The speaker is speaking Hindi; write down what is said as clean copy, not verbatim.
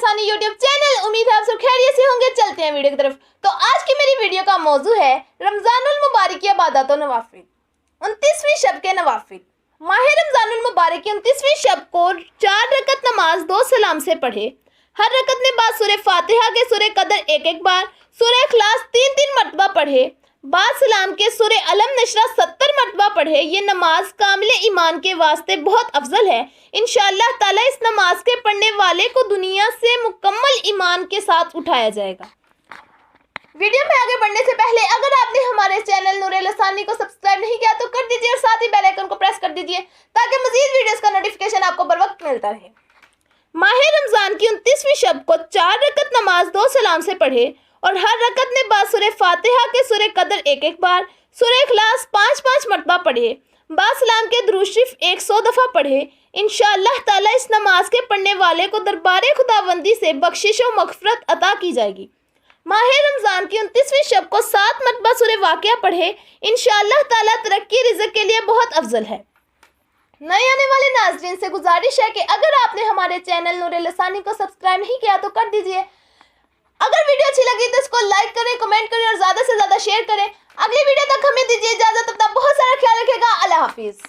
लसानी यूट्यूब चैनल। उम्मीद है आप सब खैरियत से होंगे। चलते हैं वीडियो की तरफ। तो आज की मेरी वीडियो का मौजू है रमजानुल मुबारक की इबादत व नवाफिल। 29वीं शब के नवाफिल। माह रमजानुल मुबारक की 29वीं शब को 4 रकत नमाज 2 सलाम से पढ़े। हर रकत में बाद सूरह फातिहा के सूरह कदर एक बार, सूरह इखलास 3 मरतबा पढ़े। बाद सलाम के सूरह अलम नशरा 70 मरतबा पढ़े। ये नमाज कामिल ईमान के वास्ते बहुत अफजल है। इंशाअल्लाह ताला इस नमाज के पढ़ने वाले को दुनिया से मुकम्मल ईमान के साथ उठाया जाएगा। वीडियो में आगे बढ़ने से पहले अगर आपने हमारे चैनल नूर लसानी को सब्सक्राइब नहीं किया तो कर दीजिए और साथ ही बेल आइकन को प्रेस कर दीजिए ताकि मजीद वीडियोस का नोटिफिकेशन आपको बर वक्त मिलता रहे। माह रमजान की 29वीं शब को 4 रकत नमाज 2 सलाम से पढ़े और हर रकत में बाद सूरह फातिहा के सूरह कदर एक बार, सूरह इखलास 5 मरतबा पढ़े। बाद सलाम के दुरूद शरीफ 100 दफ़ा पढ़े। इंशाअल्लाह ताला इस नमाज के पढ़ने वाले को दरबारे खुदाबंदी से बख्शिश व मग़फ़िरत अता की जाएगी। माह रमज़ान की 29वीं शब को 7 मरतबा सूरह वाक़िया पढ़े। इंशाअल्लाह ताला तरक्की रिज़्क़ के लिए बहुत अफजल है। नए आने वाले नाज़रीन से गुजारिश है कि अगर आपने हमारे चैनल नूर लसानी को सब्सक्राइब नहीं किया तो कर दीजिए। अगर वीडियो अच्छी लगी तो इसको लाइक करें, कमेंट करें और ज़्यादा से ज़्यादा शेयर करें। अगली वीडियो तक हमें दीजिए इजाज़त। अपना बहुत सारा ख्याल रखिएगा। अल्लाह हाफिज़।